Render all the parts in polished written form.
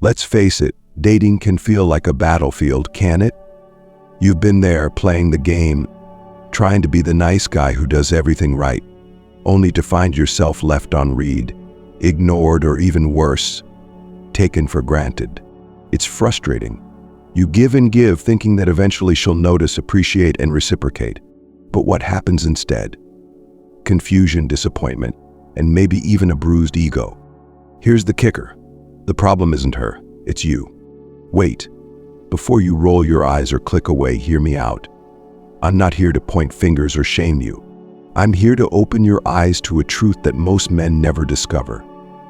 Let's face it, dating can feel like a battlefield, can it? You've been there playing the game, trying to be the nice guy who does everything right, only to find yourself left on read, ignored, or even worse, taken for granted. It's frustrating. You give and give, thinking that eventually she'll notice, appreciate, and reciprocate. But what happens instead? Confusion, disappointment, and maybe even a bruised ego. Here's the kicker. The problem isn't her, it's you. Wait. Before you roll your eyes or click away, hear me out. I'm not here to point fingers or shame you. I'm here to open your eyes to a truth that most men never discover.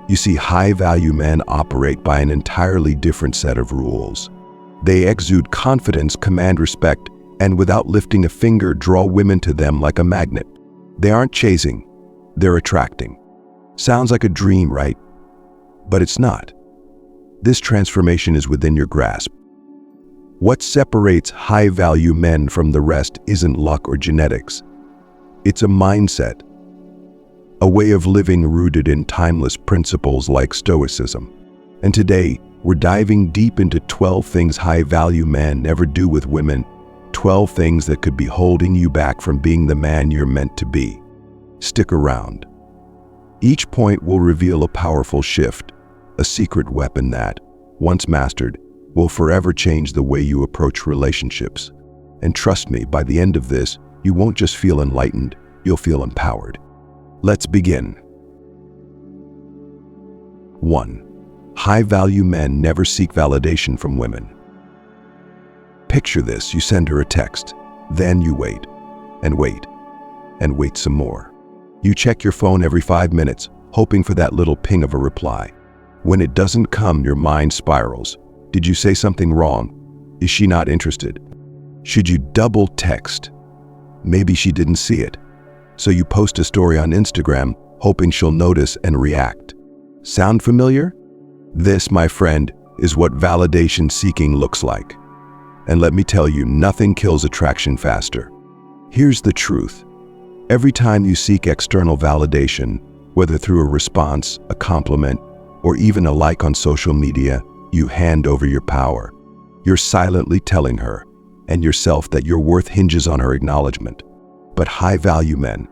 You see, high-value men operate by an entirely different set of rules. They exude confidence, command respect, and without lifting a finger, draw women to them like a magnet. They aren't chasing, they're attracting. Sounds like a dream, right? But it's not. This transformation is within your grasp. What separates high-value men from the rest isn't luck or genetics. It's a mindset, a way of living rooted in timeless principles like Stoicism. And today, we're diving deep into 12 things high-value men never do with women, 12 things that could be holding you back from being the man you're meant to be. Stick around. Each point will reveal a powerful shift, a secret weapon that, once mastered, will forever change the way you approach relationships. And trust me, by the end of this, you won't just feel enlightened, you'll feel empowered. Let's begin. 1. High-value men never seek validation from women. Picture this: you send her a text, then you wait, and wait, and wait some more. You check your phone every 5 minutes, hoping for that little ping of a reply. When it doesn't come, your mind spirals. Did you say something wrong? Is she not interested? Should you double text? Maybe she didn't see it. So you post a story on Instagram, hoping she'll notice and react. Sound familiar? This, my friend, is what validation seeking looks like. And let me tell you, nothing kills attraction faster. Here's the truth. Every time you seek external validation, whether through a response, a compliment, or even a like on social media, you hand over your power. You're silently telling her and yourself that your worth hinges on her acknowledgement. But high-value men,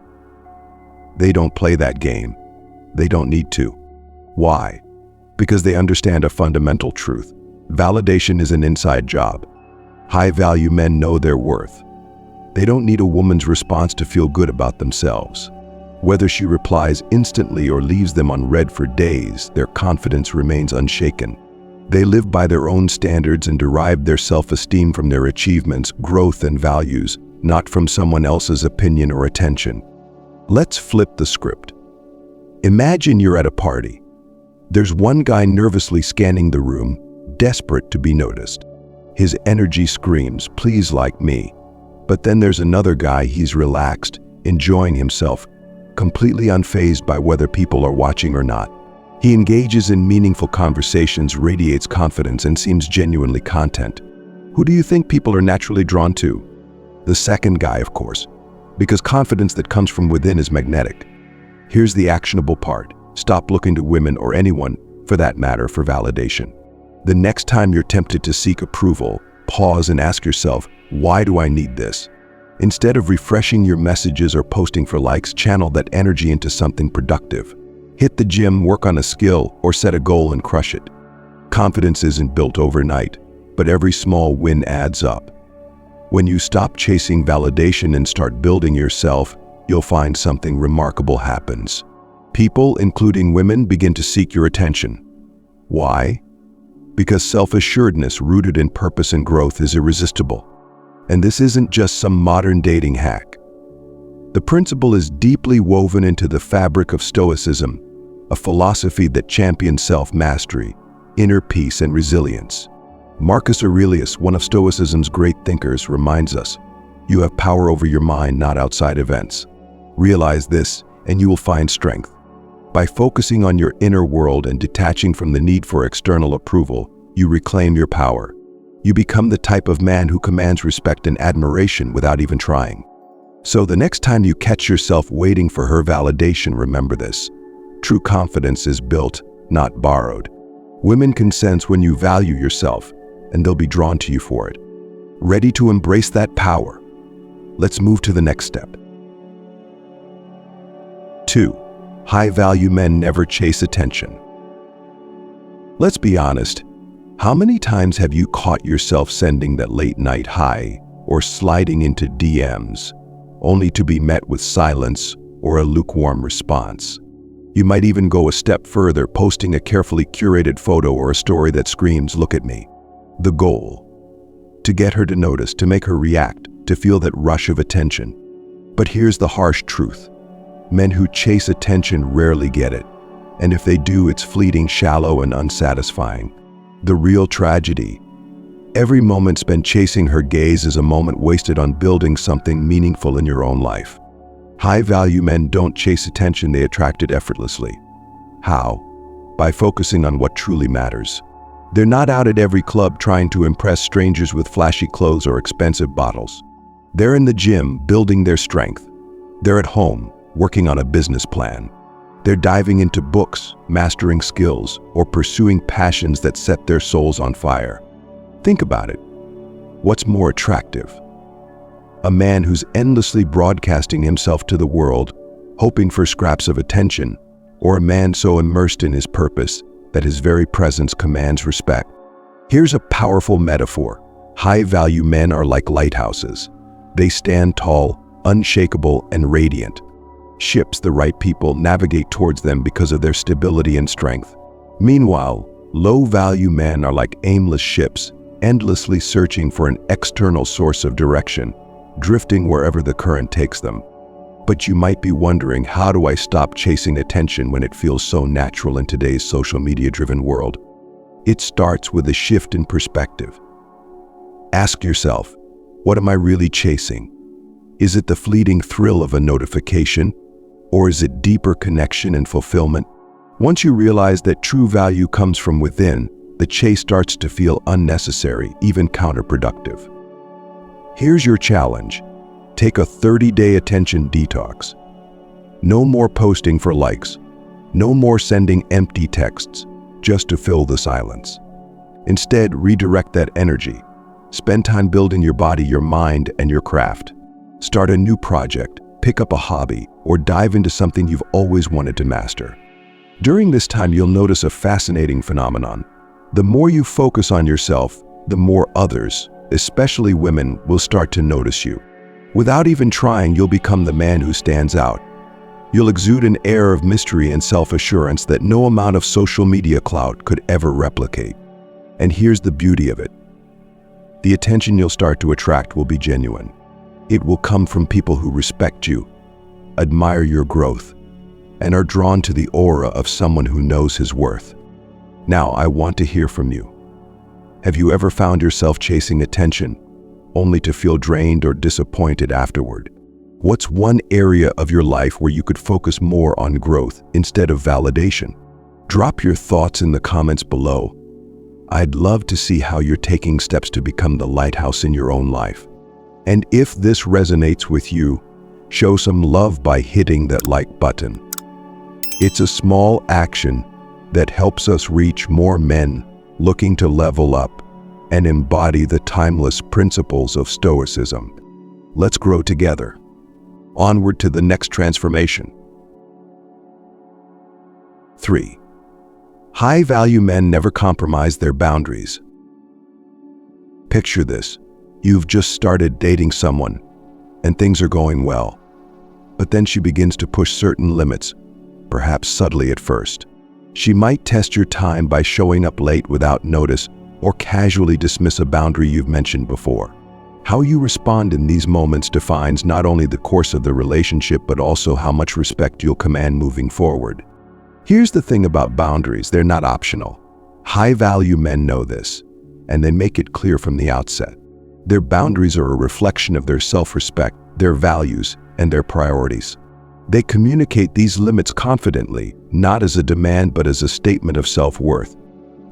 they don't play that game. They don't need to. Why? Because they understand a fundamental truth. Validation is an inside job. High-value men know their worth. They don't need a woman's response to feel good about themselves. Whether she replies instantly or leaves them unread for days, their confidence remains unshaken. They live by their own standards and derive their self-esteem from their achievements, growth, and values, not from someone else's opinion or attention. Let's flip the script. Imagine you're at a party. There's one guy nervously scanning the room, desperate to be noticed. His energy screams, "Please like me." But then there's another guy, he's relaxed, enjoying himself, completely unfazed by whether people are watching or not. He engages in meaningful conversations, radiates confidence, and seems genuinely content. Who do you think people are naturally drawn to? The second guy, of course, because confidence that comes from within is magnetic. Here's the actionable part. Stop looking to women, or anyone, for that matter, for validation. The next time you're tempted to seek approval, pause and ask yourself, why do I need this? Instead of refreshing your messages or posting for likes, channel that energy into something productive. Hit the gym, work on a skill, or set a goal and crush it. Confidence isn't built overnight, but every small win adds up. When you stop chasing validation and start building yourself, you'll find something remarkable happens. People, including women, begin to seek your attention. Why? Because self-assuredness rooted in purpose and growth is irresistible. And this isn't just some modern dating hack. The principle is deeply woven into the fabric of Stoicism, a philosophy that champions self-mastery, inner peace, and resilience. Marcus Aurelius, one of Stoicism's great thinkers, reminds us, you have power over your mind, not outside events. Realize this, and you will find strength. By focusing on your inner world and detaching from the need for external approval, you reclaim your power. You become the type of man who commands respect and admiration without even trying. So the next time you catch yourself waiting for her validation, remember this. True confidence is built, not borrowed. Women can sense when you value yourself, and they'll be drawn to you for it. Ready to embrace that power? Let's move to the next step. 2. High-value men never chase attention. Let's be honest. How many times have you caught yourself sending that late-night hi or sliding into DMs, only to be met with silence or a lukewarm response? You might even go a step further, posting a carefully curated photo or a story that screams, "Look at me." The goal? To get her to notice, to make her react, to feel that rush of attention. But here's the harsh truth. Men who chase attention rarely get it. And if they do, it's fleeting, shallow, and unsatisfying. The real tragedy: every moment spent chasing her gaze is a moment wasted on building something meaningful in your own life. High-value men don't chase attention, they attract it effortlessly. How? By focusing on what truly matters. They're not out at every club trying to impress strangers with flashy clothes or expensive bottles. They're in the gym, building their strength. They're at home, working on a business plan. They're diving into books, mastering skills, or pursuing passions that set their souls on fire. Think about it. What's more attractive? A man who's endlessly broadcasting himself to the world, hoping for scraps of attention, or a man so immersed in his purpose that his very presence commands respect? Here's a powerful metaphor. High-value men are like lighthouses. They stand tall, unshakable, and radiant. Ships, the right people, navigate towards them because of their stability and strength. Meanwhile, low-value men are like aimless ships, endlessly searching for an external source of direction, drifting wherever the current takes them. But you might be wondering, how do I stop chasing attention when it feels so natural in today's social media-driven world? It starts with a shift in perspective. Ask yourself, what am I really chasing? Is it the fleeting thrill of a notification? Or is it deeper connection and fulfillment? Once you realize that true value comes from within, the chase starts to feel unnecessary, even counterproductive. Here's your challenge. Take a 30-day attention detox. No more posting for likes. No more sending empty texts just to fill the silence. Instead, redirect that energy. Spend time building your body, your mind, and your craft. Start a new project, pick up a hobby, or dive into something you've always wanted to master. During this time, you'll notice a fascinating phenomenon. The more you focus on yourself, the more others, especially women, will start to notice you. Without even trying, you'll become the man who stands out. You'll exude an air of mystery and self-assurance that no amount of social media clout could ever replicate. And here's the beauty of it. The attention you'll start to attract will be genuine. It will come from people who respect you, admire your growth, and are drawn to the aura of someone who knows his worth. Now, I want to hear from you. Have you ever found yourself chasing attention, only to feel drained or disappointed afterward? What's one area of your life where you could focus more on growth instead of validation? Drop your thoughts in the comments below. I'd love to see how you're taking steps to become the lighthouse in your own life. And if this resonates with you, show some love by hitting that like button. It's a small action that helps us reach more men looking to level up and embody the timeless principles of Stoicism. Let's grow together. Onward to the next transformation. 3. High-value men never compromise their boundaries. Picture this. You've just started dating someone, and things are going well. But then she begins to push certain limits, perhaps subtly at first. She might test your time by showing up late without notice, or casually dismiss a boundary you've mentioned before. How you respond in these moments defines not only the course of the relationship, but also how much respect you'll command moving forward. Here's the thing about boundaries, they're not optional. High-value men know this, and they make it clear from the outset. Their boundaries are a reflection of their self-respect, their values, and their priorities. They communicate these limits confidently, not as a demand but as a statement of self-worth.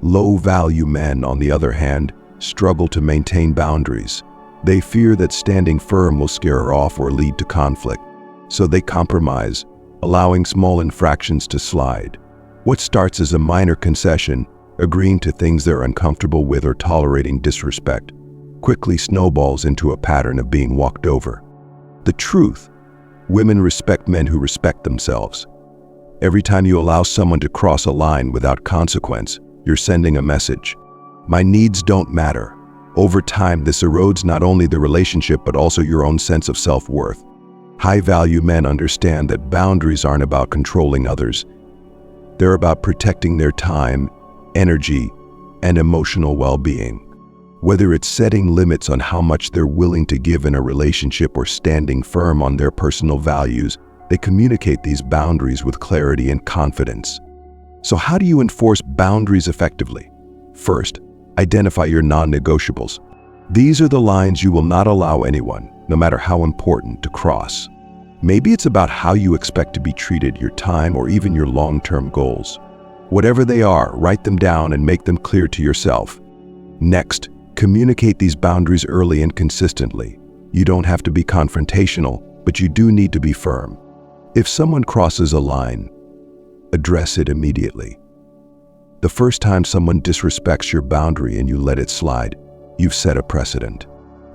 Low-value men, on the other hand, struggle to maintain boundaries. They fear that standing firm will scare her off or lead to conflict, so they compromise, allowing small infractions to slide. What starts as a minor concession agreeing to things they're uncomfortable with or tolerating disrespect, quickly snowballs into a pattern of being walked over. The truth: women respect men who respect themselves. Every time you allow someone to cross a line without consequence, you're sending a message. My needs don't matter. Over time, this erodes not only the relationship but also your own sense of self-worth. High-value men understand that boundaries aren't about controlling others. They're about protecting their time, energy, and emotional well-being. Whether it's setting limits on how much they're willing to give in a relationship or standing firm on their personal values, they communicate these boundaries with clarity and confidence. So how do you enforce boundaries effectively? First, identify your non-negotiables. These are the lines you will not allow anyone, no matter how important, to cross. Maybe it's about how you expect to be treated, your time, or even your long-term goals. Whatever they are, write them down and make them clear to yourself. Next, communicate these boundaries early and consistently. You don't have to be confrontational, but you do need to be firm. If someone crosses a line, address it immediately. The first time someone disrespects your boundary and you let it slide, you've set a precedent.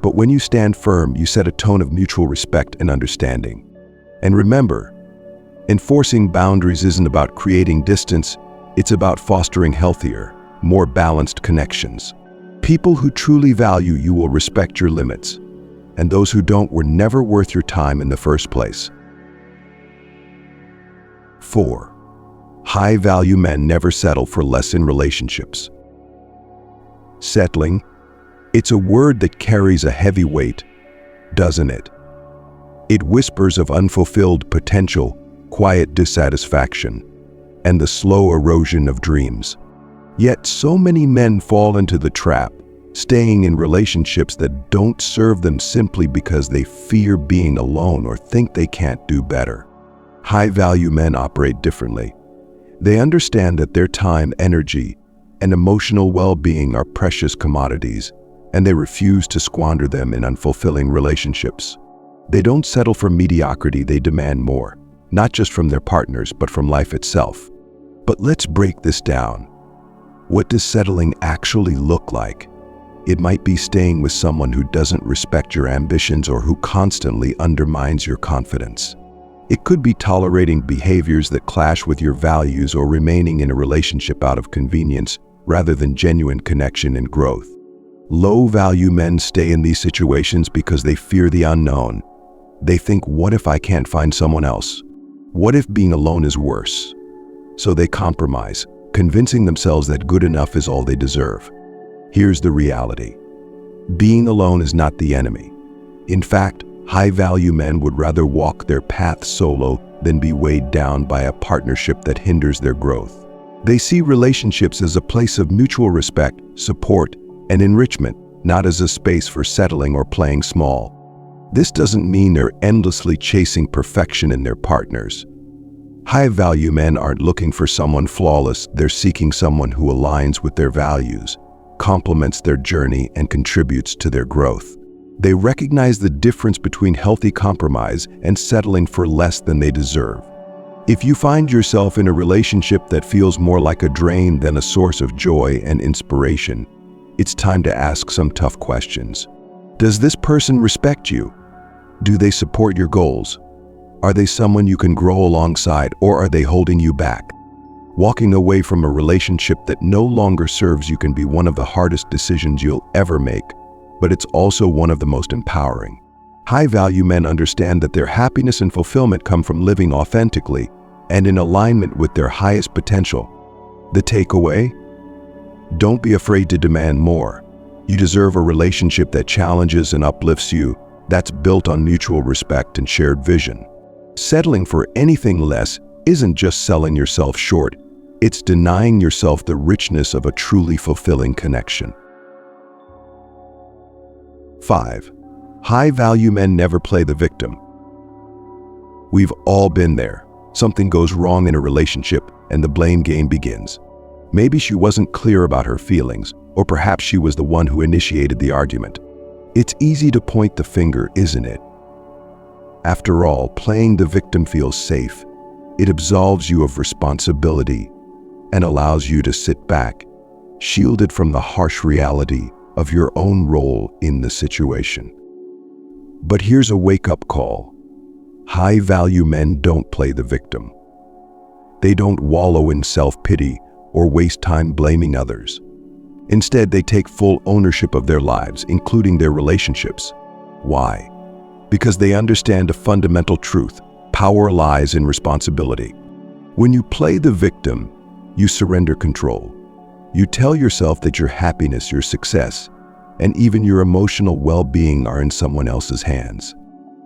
But when you stand firm, you set a tone of mutual respect and understanding. And remember, enforcing boundaries isn't about creating distance, it's about fostering healthier, more balanced connections. People who truly value you will respect your limits, and those who don't were never worth your time in the first place. 4. High-value men never settle for less in relationships. Settling, it's a word that carries a heavy weight, doesn't it? It whispers of unfulfilled potential, quiet dissatisfaction, and the slow erosion of dreams. Yet so many men fall into the trap, staying in relationships that don't serve them simply because they fear being alone or think they can't do better. High-value men operate differently. They understand that their time, energy, and emotional well-being are precious commodities, and they refuse to squander them in unfulfilling relationships. They don't settle for mediocrity, they demand more, not just from their partners, but from life itself. But let's break this down. What does settling actually look like? It might be staying with someone who doesn't respect your ambitions or who constantly undermines your confidence. It could be tolerating behaviors that clash with your values or remaining in a relationship out of convenience rather than genuine connection and growth. Low-value men stay in these situations because they fear the unknown. They think, what if I can't find someone else? What if being alone is worse? So they compromise, convincing themselves that good enough is all they deserve. Here's the reality. Being alone is not the enemy. In fact, high-value men would rather walk their path solo than be weighed down by a partnership that hinders their growth. They see relationships as a place of mutual respect, support, and enrichment, not as a space for settling or playing small. This doesn't mean they're endlessly chasing perfection in their partners. High-value men aren't looking for someone flawless, they're seeking someone who aligns with their values, complements their journey, and contributes to their growth. They recognize the difference between healthy compromise and settling for less than they deserve. If you find yourself in a relationship that feels more like a drain than a source of joy and inspiration, it's time to ask some tough questions. Does this person respect you? Do they support your goals? Are they someone you can grow alongside, or are they holding you back? Walking away from a relationship that no longer serves you can be one of the hardest decisions you'll ever make, but it's also one of the most empowering. High-value men understand that their happiness and fulfillment come from living authentically and in alignment with their highest potential. The takeaway? Don't be afraid to demand more. You deserve a relationship that challenges and uplifts you, that's built on mutual respect and shared vision. Settling for anything less isn't just selling yourself short, it's denying yourself the richness of a truly fulfilling connection. 5. High-value men never play the victim. We've all been there. Something goes wrong in a relationship and the blame game begins. Maybe she wasn't clear about her feelings, or perhaps she was the one who initiated the argument. It's easy to point the finger, isn't it? After all, playing the victim feels safe. It absolves you of responsibility and allows you to sit back, shielded from the harsh reality of your own role in the situation. But here's a wake-up call. High-value men don't play the victim. They don't wallow in self-pity or waste time blaming others. Instead, they take full ownership of their lives, including their relationships. Why? Because they understand a fundamental truth: power lies in responsibility. When you play the victim, you surrender control. You tell yourself that your happiness, your success, and even your emotional well-being are in someone else's hands.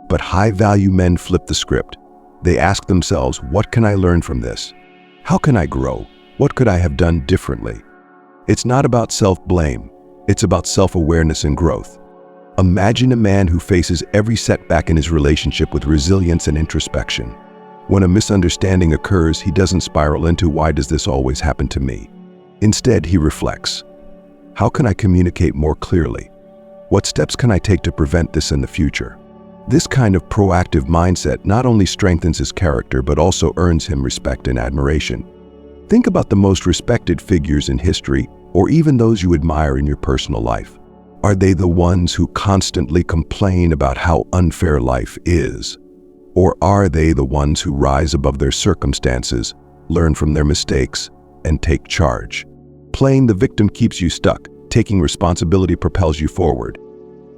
But high-value men flip the script. They ask themselves, what can I learn from this? How can I grow? What could I have done differently? It's not about self-blame. It's about self-awareness and growth. Imagine a man who faces every setback in his relationship with resilience and introspection. When a misunderstanding occurs, he doesn't spiral into, why does this always happen to me? Instead, he reflects, how can I communicate more clearly? What steps can I take to prevent this in the future? This kind of proactive mindset not only strengthens his character, but also earns him respect and admiration. Think about the most respected figures in history, or even those you admire in your personal life. Are they the ones who constantly complain about how unfair life is? Or are they the ones who rise above their circumstances, learn from their mistakes, and take charge? Playing the victim keeps you stuck. Taking responsibility propels you forward.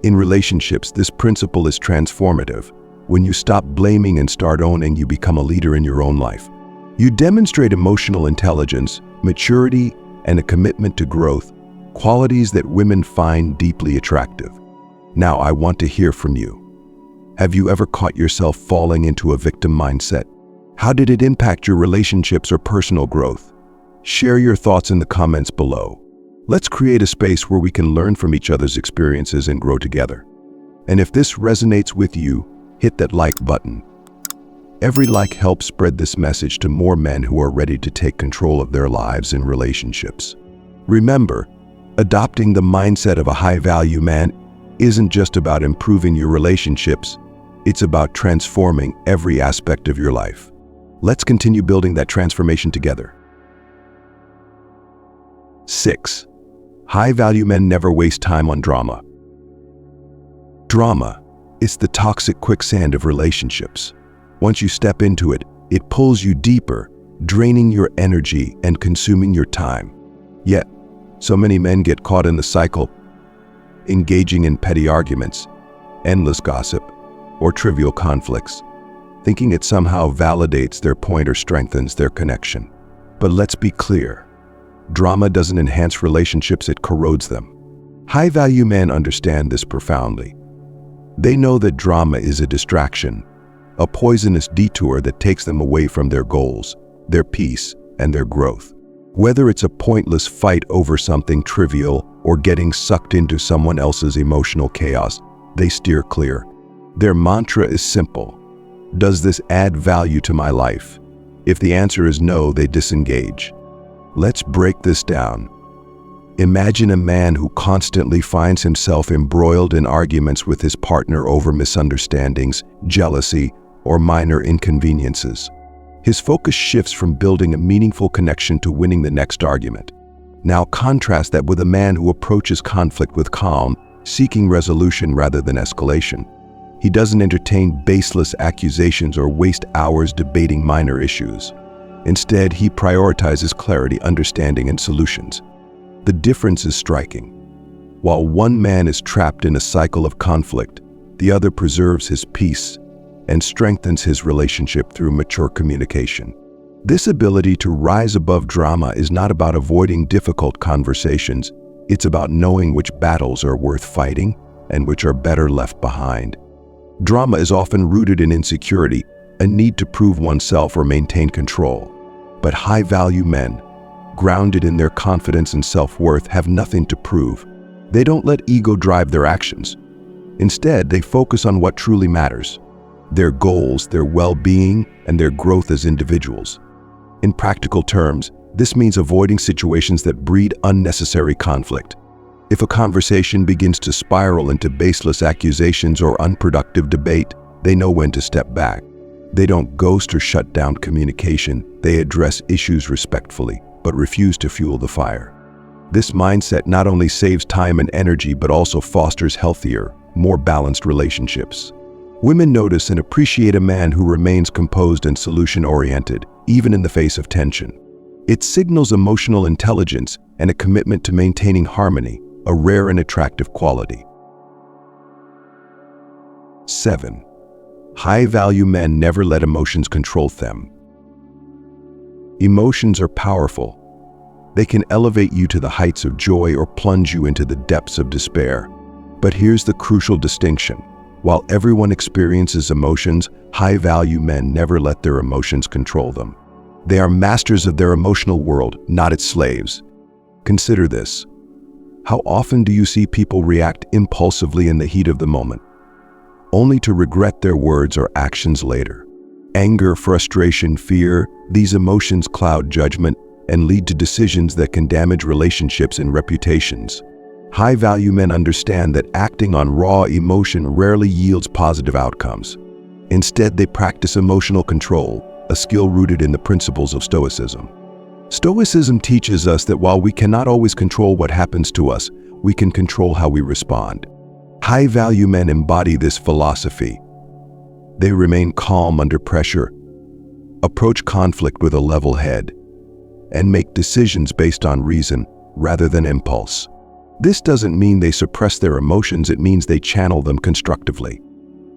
In relationships, this principle is transformative. When you stop blaming and start owning, you become a leader in your own life. You demonstrate emotional intelligence, maturity, and a commitment to growth, qualities that women find deeply attractive. Now, I want to hear from you. Have you ever caught yourself falling into a victim mindset? How did it impact your relationships or personal growth? Share your thoughts in the comments below. Let's create a space where we can learn from each other's experiences and grow together. And if this resonates with you, hit that like button. Every like helps spread this message to more men who are ready to take control of their lives and relationships. Remember, adopting the mindset of a high-value man isn't just about improving your relationships, it's about transforming every aspect of your life. Let's continue building that transformation together. 6. High-value men never waste time on drama. Drama is the toxic quicksand of relationships. Once you step into it, it pulls you deeper, draining your energy and consuming your time. Yet, so many men get caught in the cycle, engaging in petty arguments, endless gossip, or trivial conflicts, thinking it somehow validates their point or strengthens their connection. But let's be clear, drama doesn't enhance relationships, it corrodes them. High-value men understand this profoundly. They know that drama is a distraction, a poisonous detour that takes them away from their goals, their peace, and their growth. Whether it's a pointless fight over something trivial or getting sucked into someone else's emotional chaos, they steer clear. Their mantra is simple: does this add value to my life? If the answer is no, they disengage. Let's break this down. Imagine a man who constantly finds himself embroiled in arguments with his partner over misunderstandings, jealousy, or minor inconveniences. His focus shifts from building a meaningful connection to winning the next argument. Now contrast that with a man who approaches conflict with calm, seeking resolution rather than escalation. He doesn't entertain baseless accusations or waste hours debating minor issues. Instead, he prioritizes clarity, understanding, and solutions. The difference is striking. While one man is trapped in a cycle of conflict, the other preserves his peace and strengthens his relationship through mature communication. This ability to rise above drama is not about avoiding difficult conversations, it's about knowing which battles are worth fighting and which are better left behind. Drama is often rooted in insecurity, a need to prove oneself or maintain control. But high-value men, grounded in their confidence and self-worth, have nothing to prove. They don't let ego drive their actions. Instead, they focus on what truly matters: their goals, their well-being, and their growth as individuals. In practical terms, this means avoiding situations that breed unnecessary conflict. If a conversation begins to spiral into baseless accusations or unproductive debate, they know when to step back. They don't ghost or shut down communication, they address issues respectfully, but refuse to fuel the fire. This mindset not only saves time and energy but also fosters healthier, more balanced relationships. Women notice and appreciate a man who remains composed and solution-oriented, even in the face of tension. It signals emotional intelligence and a commitment to maintaining harmony, a rare and attractive quality. 7. High-value men never let emotions control them. Emotions are powerful. They can elevate you to the heights of joy or plunge you into the depths of despair. But here's the crucial distinction. While everyone experiences emotions, high-value men never let their emotions control them. They are masters of their emotional world, not its slaves. Consider this. How often do you see people react impulsively in the heat of the moment, only to regret their words or actions later? Anger, frustration, fear, these emotions cloud judgment and lead to decisions that can damage relationships and reputations. High-value men understand that acting on raw emotion rarely yields positive outcomes. Instead, they practice emotional control, a skill rooted in the principles of Stoicism. Stoicism teaches us that while we cannot always control what happens to us, we can control how we respond. High-value men embody this philosophy. They remain calm under pressure, approach conflict with a level head, and make decisions based on reason rather than impulse. This doesn't mean they suppress their emotions, it means they channel them constructively.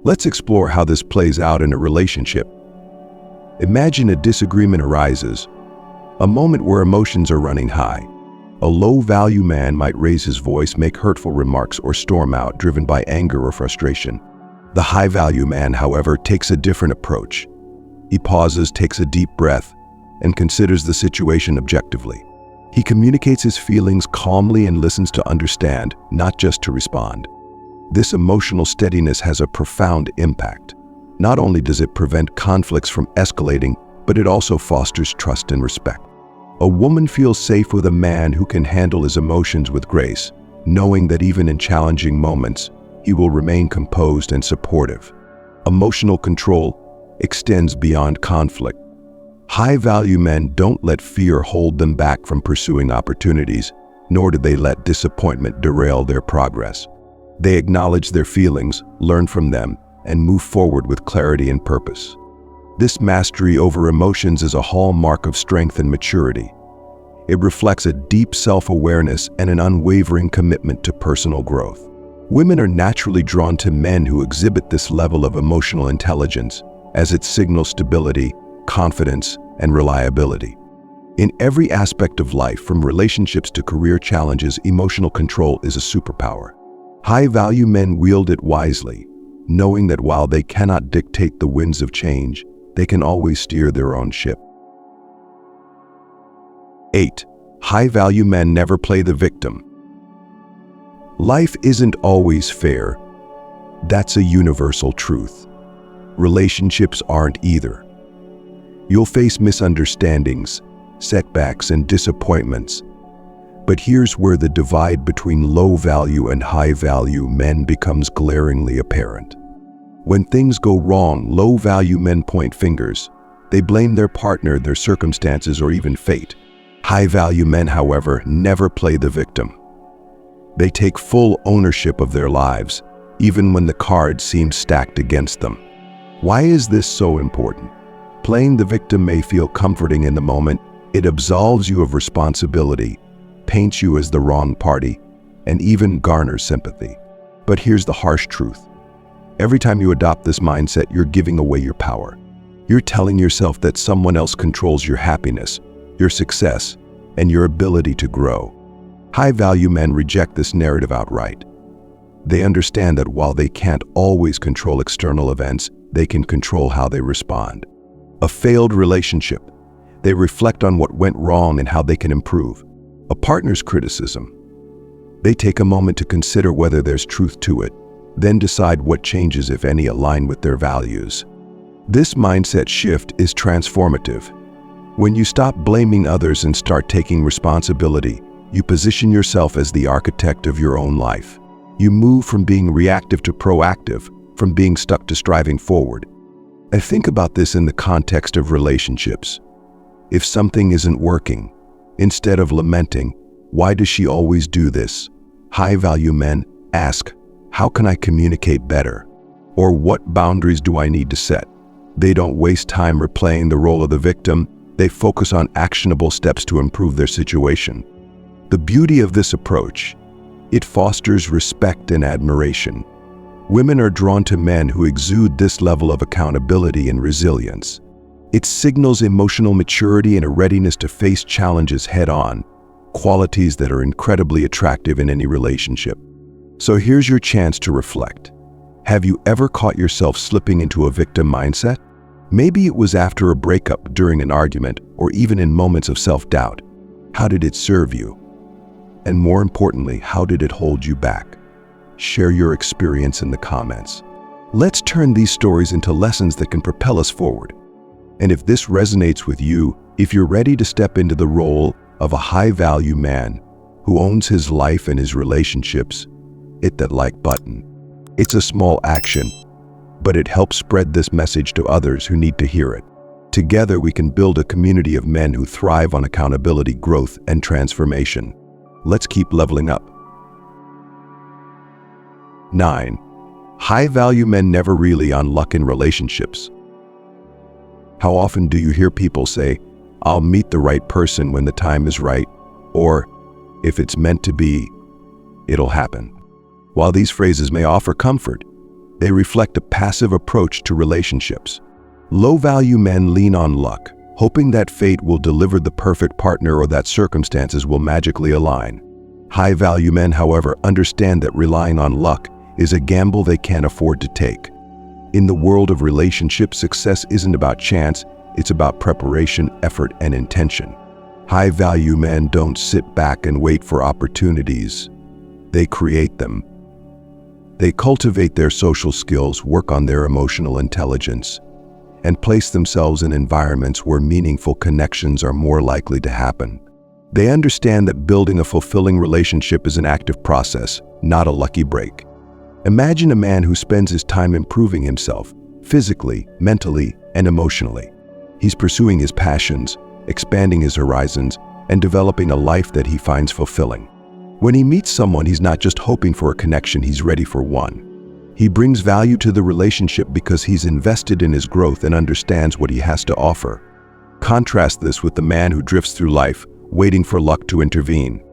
Let's explore how this plays out in a relationship. Imagine a disagreement arises, a moment where emotions are running high. A low-value man might raise his voice, make hurtful remarks, or storm out, driven by anger or frustration. The high-value man, however, takes a different approach. He pauses, takes a deep breath, and considers the situation objectively. He communicates his feelings calmly and listens to understand, not just to respond. This emotional steadiness has a profound impact. Not only does it prevent conflicts from escalating, but it also fosters trust and respect. A woman feels safe with a man who can handle his emotions with grace, knowing that even in challenging moments, he will remain composed and supportive. Emotional control extends beyond conflict. High-value men don't let fear hold them back from pursuing opportunities, nor do they let disappointment derail their progress. They acknowledge their feelings, learn from them, and move forward with clarity and purpose. This mastery over emotions is a hallmark of strength and maturity. It reflects a deep self-awareness and an unwavering commitment to personal growth. Women are naturally drawn to men who exhibit this level of emotional intelligence, as it signals stability, confidence, and reliability. In every aspect of life, from relationships to career challenges, emotional control is a superpower. High-value men wield it wisely, knowing that while they cannot dictate the winds of change, they can always steer their own ship. 8. High-value men never play the victim. Life isn't always fair. That's a universal truth. Relationships aren't either. You'll face misunderstandings, setbacks, and disappointments. But here's where the divide between low-value and high-value men becomes glaringly apparent. When things go wrong, low-value men point fingers. They blame their partner, their circumstances, or even fate. High-value men, however, never play the victim. They take full ownership of their lives, even when the cards seem stacked against them. Why is this so important? Playing the victim may feel comforting in the moment. It absolves you of responsibility, paints you as the wrong party, and even garners sympathy. But here's the harsh truth. Every time you adopt this mindset, you're giving away your power. You're telling yourself that someone else controls your happiness, your success, and your ability to grow. High-value men reject this narrative outright. They understand that while they can't always control external events, they can control how they respond. A failed relationship, they reflect on what went wrong and how they can improve. A partner's criticism, they take a moment to consider whether there's truth to it, then decide what changes, if any, align with their values. This mindset shift is transformative. When you stop blaming others and start taking responsibility, you position yourself as the architect of your own life. You move from being reactive to proactive, from being stuck to striving forward. I think about this in the context of relationships. If something isn't working, instead of lamenting, Why does she always do this? High-value men ask, how can I communicate better? Or what boundaries do I need to set? They don't waste time replaying the role of the victim. They focus on actionable steps to improve their situation. The beauty of this approach, it fosters respect and admiration. Women are drawn to men who exude this level of accountability and resilience. It signals emotional maturity and a readiness to face challenges head-on, qualities that are incredibly attractive in any relationship. So here's your chance to reflect. Have you ever caught yourself slipping into a victim mindset? Maybe it was after a breakup, during an argument, or even in moments of self-doubt. How did it serve you? And more importantly, how did it hold you back? Share your experience in the comments. Let's turn these stories into lessons that can propel us forward. And if this resonates with you, if you're ready to step into the role of a high-value man who owns his life and his relationships, hit that like button. It's a small action, but it helps spread this message to others who need to hear it. Together, we can build a community of men who thrive on accountability, growth, and transformation. Let's keep leveling up. 9. High-value men never really on luck in relationships. How often do you hear people say, I'll meet the right person when the time is right, or if it's meant to be, it'll happen. While these phrases may offer comfort, they reflect a passive approach to relationships. Low-value men lean on luck, hoping that fate will deliver the perfect partner or that circumstances will magically align. High-value men, however, understand that relying on luck is a gamble they can't afford to take. In the world of relationships, success isn't about chance, it's about preparation, effort, and intention. High-value men don't sit back and wait for opportunities. They create them. They cultivate their social skills, work on their emotional intelligence, and place themselves in environments where meaningful connections are more likely to happen. They understand that building a fulfilling relationship is an active process, not a lucky break. Imagine a man who spends his time improving himself, physically, mentally, and emotionally. He's pursuing his passions, expanding his horizons, and developing a life that he finds fulfilling. When he meets someone, he's not just hoping for a connection, he's ready for one. He brings value to the relationship because he's invested in his growth and understands what he has to offer. Contrast this with the man who drifts through life, waiting for luck to intervene.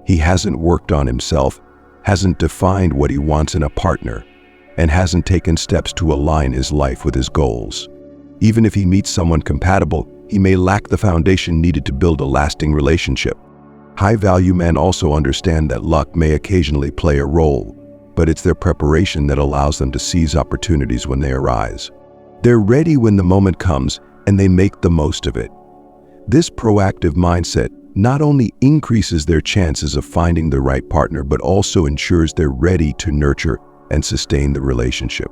He hasn't worked on himself, hasn't defined what he wants in a partner, and hasn't taken steps to align his life with his goals. Even if he meets someone compatible, he may lack the foundation needed to build a lasting relationship. High-value men also understand that luck may occasionally play a role, but it's their preparation that allows them to seize opportunities when they arise. They're ready when the moment comes, and they make the most of it. This proactive mindset not only increases their chances of finding the right partner, but also ensures they're ready to nurture and sustain the relationship.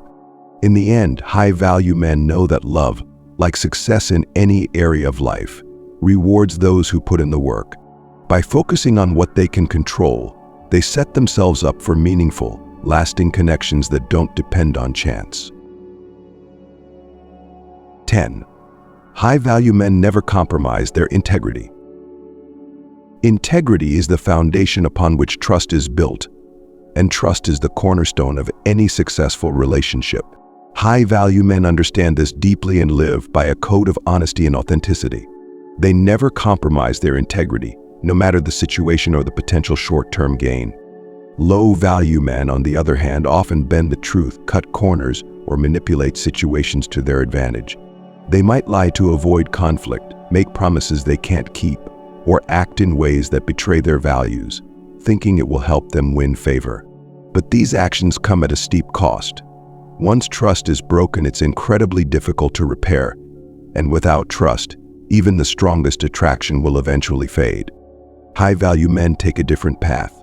In the end, high-value men know that love, like success in any area of life, rewards those who put in the work. By focusing on what they can control, they set themselves up for meaningful, lasting connections that don't depend on chance. 10. High-value men never compromise their integrity. Integrity is the foundation upon which trust is built, and trust is the cornerstone of any successful relationship. High-value men understand this deeply and live by a code of honesty and authenticity. They never compromise their integrity, no matter the situation or the potential short-term gain. Low-value men, on the other hand, often bend the truth, cut corners, or manipulate situations to their advantage. They might lie to avoid conflict, make promises they can't keep, or act in ways that betray their values, thinking it will help them win favor. But these actions come at a steep cost. Once trust is broken, it's incredibly difficult to repair, and without trust, even the strongest attraction will eventually fade. High-value men take a different path.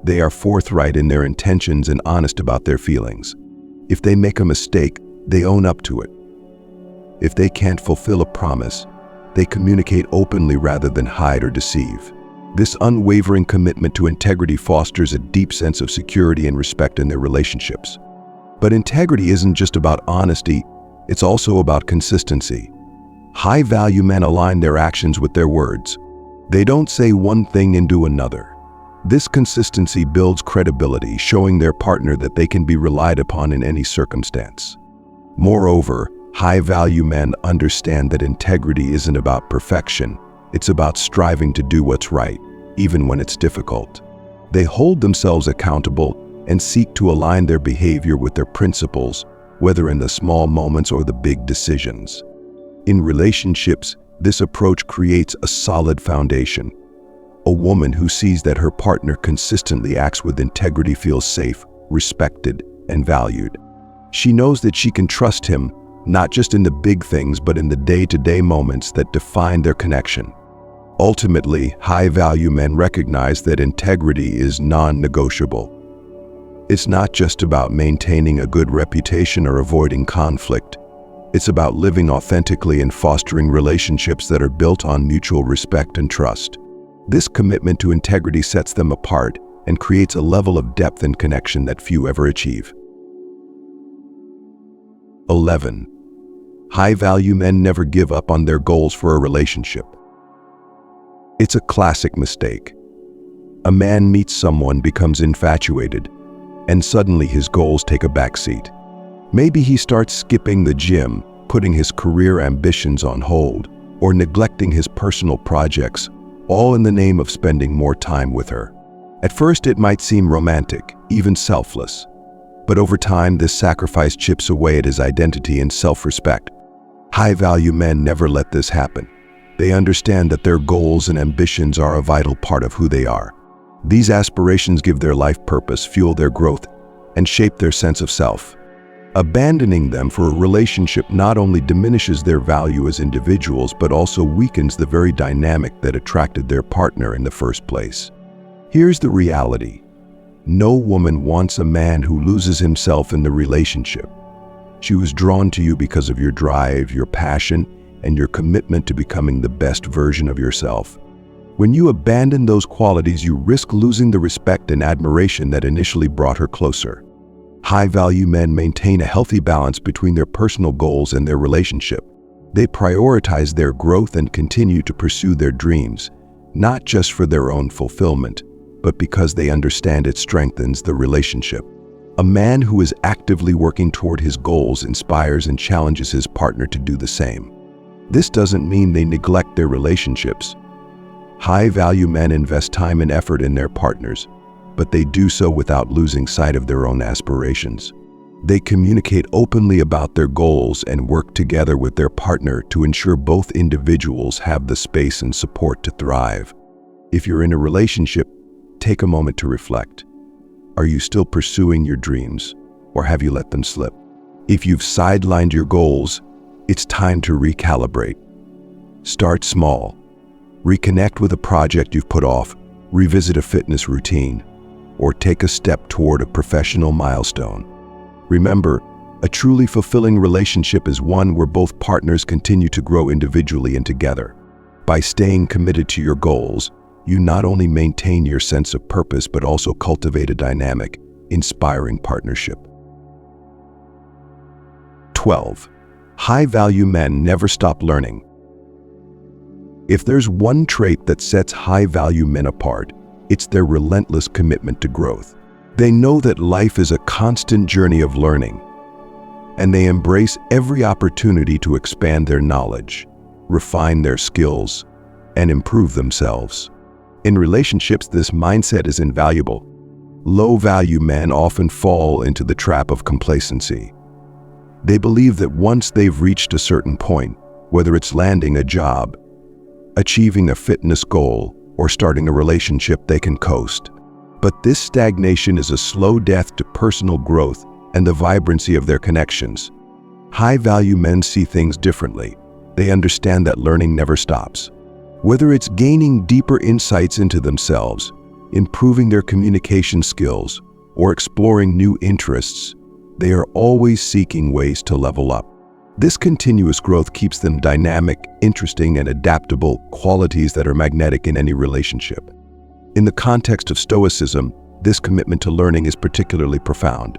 They are forthright in their intentions and honest about their feelings. If they make a mistake, they own up to it. If they can't fulfill a promise, they communicate openly rather than hide or deceive. This unwavering commitment to integrity fosters a deep sense of security and respect in their relationships. But integrity isn't just about honesty, it's also about consistency. High-value men align their actions with their words. They don't say one thing and do another. This consistency builds credibility, showing their partner that they can be relied upon in any circumstance. Moreover, high-value men understand that integrity isn't about perfection. It's about striving to do what's right, even when it's difficult. They hold themselves accountable and seek to align their behavior with their principles, whether in the small moments or the big decisions. In relationships, this approach creates a solid foundation. A woman who sees that her partner consistently acts with integrity feels safe, respected, and valued. She knows that she can trust him, not just in the big things, but in the day-to-day moments that define their connection. Ultimately, high-value men recognize that integrity is non-negotiable. It's not just about maintaining a good reputation or avoiding conflict. It's about living authentically and fostering relationships that are built on mutual respect and trust. This commitment to integrity sets them apart and creates a level of depth and connection that few ever achieve. 11. High-value men never give up on their goals for a relationship. It's a classic mistake. A man meets someone, becomes infatuated, and suddenly his goals take a backseat. Maybe he starts skipping the gym, putting his career ambitions on hold, or neglecting his personal projects, all in the name of spending more time with her. At first, it might seem romantic, even selfless. But over time, this sacrifice chips away at his identity and self-respect. High-value men never let this happen. They understand that their goals and ambitions are a vital part of who they are. These aspirations give their life purpose, fuel their growth, and shape their sense of self. Abandoning them for a relationship not only diminishes their value as individuals, but also weakens the very dynamic that attracted their partner in the first place. Here's the reality. No woman wants a man who loses himself in the relationship. She was drawn to you because of your drive, your passion, and your commitment to becoming the best version of yourself. When you abandon those qualities, you risk losing the respect and admiration that initially brought her closer. High-value men maintain a healthy balance between their personal goals and their relationship. They prioritize their growth and continue to pursue their dreams, not just for their own fulfillment, but because they understand it strengthens the relationship. A man who is actively working toward his goals inspires and challenges his partner to do the same. This doesn't mean they neglect their relationships. High-value men invest time and effort in their partners, but they do so without losing sight of their own aspirations. They communicate openly about their goals and work together with their partner to ensure both individuals have the space and support to thrive. If you're in a relationship, take a moment to reflect. Are you still pursuing your dreams, or have you let them slip? If you've sidelined your goals, it's time to recalibrate. Start small. Reconnect with a project you've put off, revisit a fitness routine, or take a step toward a professional milestone. Remember, a truly fulfilling relationship is one where both partners continue to grow individually and together. By staying committed to your goals, you not only maintain your sense of purpose, but also cultivate a dynamic, inspiring partnership. 12. High-value men never stop learning. If there's one trait that sets high-value men apart, it's their relentless commitment to growth. They know that life is a constant journey of learning, and they embrace every opportunity to expand their knowledge, refine their skills, and improve themselves. In relationships, this mindset is invaluable. Low-value men often fall into the trap of complacency. They believe that once they've reached a certain point, whether it's landing a job, achieving a fitness goal, or starting a relationship, they can coast. But this stagnation is a slow death to personal growth and the vibrancy of their connections. High-value men see things differently. They understand that learning never stops. Whether it's gaining deeper insights into themselves, improving their communication skills, or exploring new interests, they are always seeking ways to level up. This continuous growth keeps them dynamic, interesting, and adaptable, qualities that are magnetic in any relationship. In the context of Stoicism, this commitment to learning is particularly profound.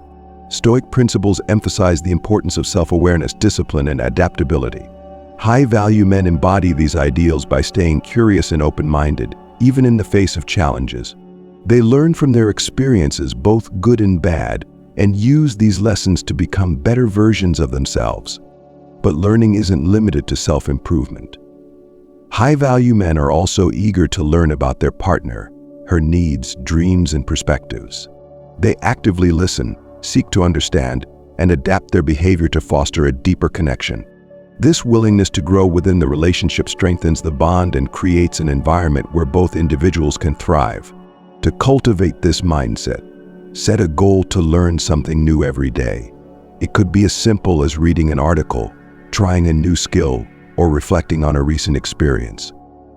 Stoic principles emphasize the importance of self-awareness, discipline, and adaptability. High-value men embody these ideals by staying curious and open-minded, even in the face of challenges. They learn from their experiences, both good and bad, and use these lessons to become better versions of themselves. But learning isn't limited to self-improvement. High-value men are also eager to learn about their partner, her needs, dreams, and perspectives. They actively listen, seek to understand, and adapt their behavior to foster a deeper connection. This willingness to grow within the relationship strengthens the bond and creates an environment where both individuals can thrive. To cultivate this mindset, set a goal to learn something new every day. It could be as simple as reading an article, trying a new skill, or reflecting on a recent experience.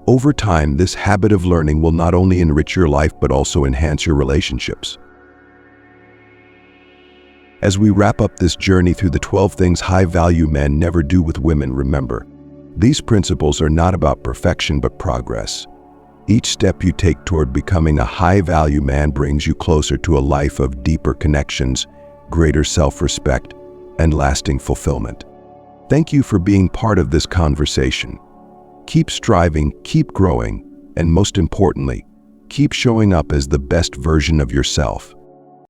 Over time, this habit of learning will not only enrich your life but also enhance your relationships. As we wrap up this journey through the 12 things high-value men never do with women, remember, these principles are not about perfection but progress. Each step you take toward becoming a high-value man brings you closer to a life of deeper connections, greater self-respect, and lasting fulfillment. Thank you for being part of this conversation. Keep striving, keep growing, and most importantly, keep showing up as the best version of yourself.